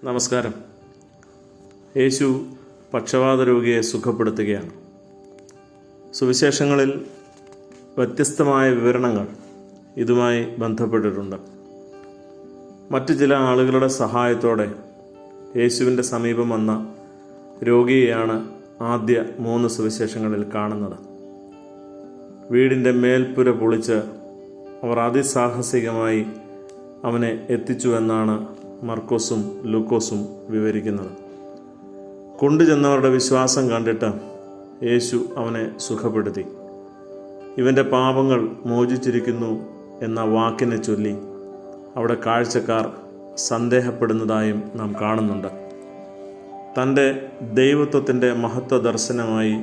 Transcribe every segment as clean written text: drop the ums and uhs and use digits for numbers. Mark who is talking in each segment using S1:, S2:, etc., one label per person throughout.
S1: നമസ്കാരം. യേശു പക്ഷവാത രോഗിയെ സുഖപ്പെടുത്തുകയാണ്. സുവിശേഷങ്ങളിൽ വ്യത്യസ്തമായ വിവരണങ്ങൾ ഇതുമായി ബന്ധപ്പെട്ടിട്ടുണ്ട്. മറ്റു ചില ആളുകളുടെ സഹായത്തോടെ യേശുവിൻ്റെ സമീപം വന്ന രോഗിയെയാണ് ആദ്യ 3 സുവിശേഷങ്ങളിൽ കാണുന്നത്. വീടിൻ്റെ മേൽപ്പുര പൊളിച്ച് അവർ അതിസാഹസികമായി അവനെ എത്തിച്ചു എന്നാണ് മർക്കോസും ലൂക്കോസും വിവരിക്കുന്നത്. കൊണ്ടുചെന്നവരുടെ വിശ്വാസം കണ്ടിട്ട് യേശു അവനെ സുഖപ്പെടുത്തി. ഇവൻ്റെ പാപങ്ങൾ മോചിച്ചിരിക്കുന്നു എന്ന വാക്കിനെ ചൊല്ലി അവിടെ കാഴ്ചക്കാർ സന്ദേഹപ്പെടുന്നതായും നാം കാണുന്നുണ്ട്. തൻ്റെ ദൈവത്വത്തിൻ്റെ മഹത്വ ദർശനമായി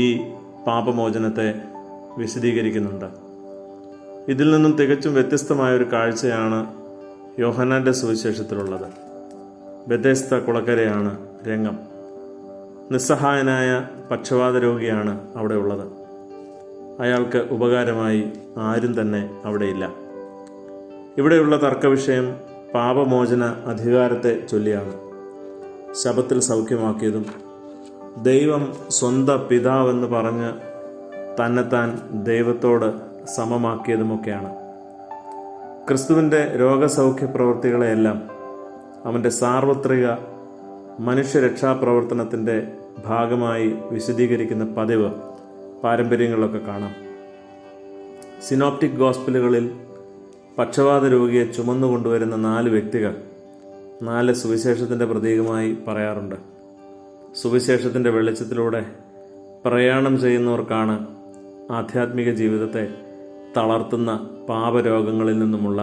S1: ഈ പാപമോചനത്തെ വിശദീകരിക്കുന്നുണ്ട്. ഇതിൽ നിന്നും തികച്ചും വ്യത്യസ്തമായൊരു കാഴ്ചയാണ് യോഹന്നാൻ്റെ സുവിശേഷത്തിലുള്ളത്. ബെഥെസ്ദ കുളക്കരയാണ് രംഗം. നിസ്സഹായനായ പക്ഷവാത രോഗിയാണ് അവിടെ ഉള്ളത്. അയാൾക്ക് ഉപകാരമായി ആരും തന്നെ അവിടെയില്ല. ഇവിടെയുള്ള തർക്കവിഷയം പാപമോചന അധികാരത്തെ ചൊല്ലിയാണ്. ശബത്തിൽ സൗഖ്യമാക്കിയതും ദൈവം സ്വന്തം പിതാവെന്ന് പറഞ്ഞ് തന്നെത്താൻ ദൈവത്തോട് സമമാക്കിയതുമൊക്കെയാണ്. ക്രിസ്തുവിൻ്റെ രോഗസൗഖ്യ പ്രവൃത്തികളെയെല്ലാം അവൻ്റെ സാർവത്രിക മനുഷ്യരക്ഷാപ്രവർത്തനത്തിൻ്റെ ഭാഗമായി വിശദീകരിക്കുന്ന പതിവ് പാരമ്പര്യങ്ങളിലൊക്കെ കാണാം. സിനോപ്റ്റിക് ഗോസ്പലുകളിൽ പക്ഷവാത രോഗിയെ ചുമന്നുകൊണ്ടുവരുന്ന 4 വ്യക്തികൾ 4 സുവിശേഷത്തിൻ്റെ പ്രതീകമായി പറയാറുണ്ട്. സുവിശേഷത്തിൻ്റെ വെളിച്ചത്തിലൂടെ പ്രയാണം ചെയ്യുന്നവർക്കാണ് ആധ്യാത്മിക ജീവിതത്തെ തളർത്തുന്ന പാപരോഗങ്ങളിൽ നിന്നുമുള്ള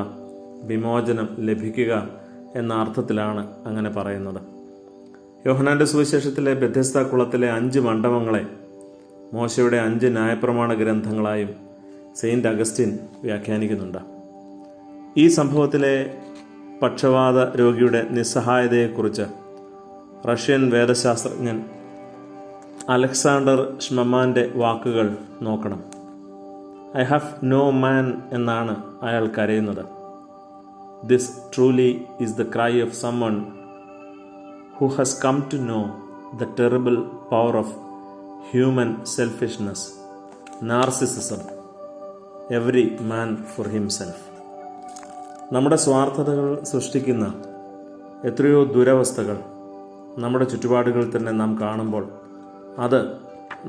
S1: വിമോചനം ലഭിക്കുക എന്ന അർത്ഥത്തിലാണ് അങ്ങനെ പറയുന്നത്. യോഹന്നാൻ്റെ സുവിശേഷത്തിലെ ബെഥെസ്ദ കുളത്തിലെ 5 മണ്ഡപങ്ങളെ മോശയുടെ 5 ന്യായപ്രമാണ ഗ്രന്ഥങ്ങളായും സെയിൻറ്റ് അഗസ്റ്റിൻ വ്യാഖ്യാനിക്കുന്നുണ്ട്. ഈ സംഭവത്തിലെ പക്ഷവാത രോഗിയുടെ നിസ്സഹായതയെക്കുറിച്ച് റഷ്യൻ വേദശാസ്ത്രജ്ഞൻ അലക്സാണ്ടർ ഷ്മമാൻ്റെ വാക്കുകൾ നോക്കണം. ഐ ഹാവ് നോ മാൻ എന്നാണ് അയാൾ കരയുന്നത്. This truly is the cry of someone who has come to know the terrible power of human selfishness, narcissism, every man for himself. നമ്മുടെ സ്വാർത്ഥതകൾ സൃഷ്ടിക്കുന്ന എത്രയോ ദുരവസ്ഥകൾ നമ്മുടെ ചുറ്റുപാടുകളിൽ തന്നെ നാം കാണുമ്പോൾ അത്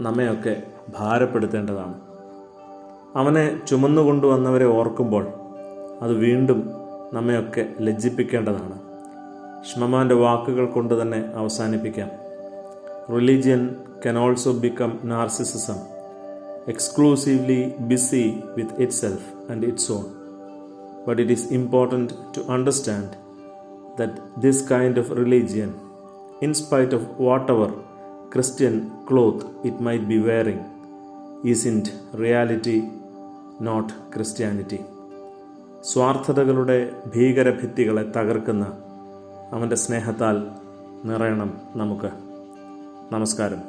S1: നമ്മെയൊക്കെ ഭാരപ്പെടുത്തേണ്ടതാണ്. അവനെ ചുമന്നുകൊണ്ടുവന്നവരെ ഓർക്കുമ്പോൾ അത് വീണ്ടും നമ്മെയൊക്കെ ലജ്ജിപ്പിക്കേണ്ടതാണ്. ഷ്മമാൻ്റെ വാക്കുകൾ കൊണ്ട് തന്നെ അവസാനിപ്പിക്കാം. Religion can also become narcissism, exclusively busy with itself and its own. But it is important to understand that this kind of religion, in spite of whatever Christian cloth it might be wearing, is in reality not Christianity. സ്വാർത്ഥതകളുടെ ഭീകരഭിത്തികളെ തകർക്കുന്ന അവൻ്റെ സ്നേഹത്താൽ നിറയണം നമുക്ക്. നമസ്കാരം.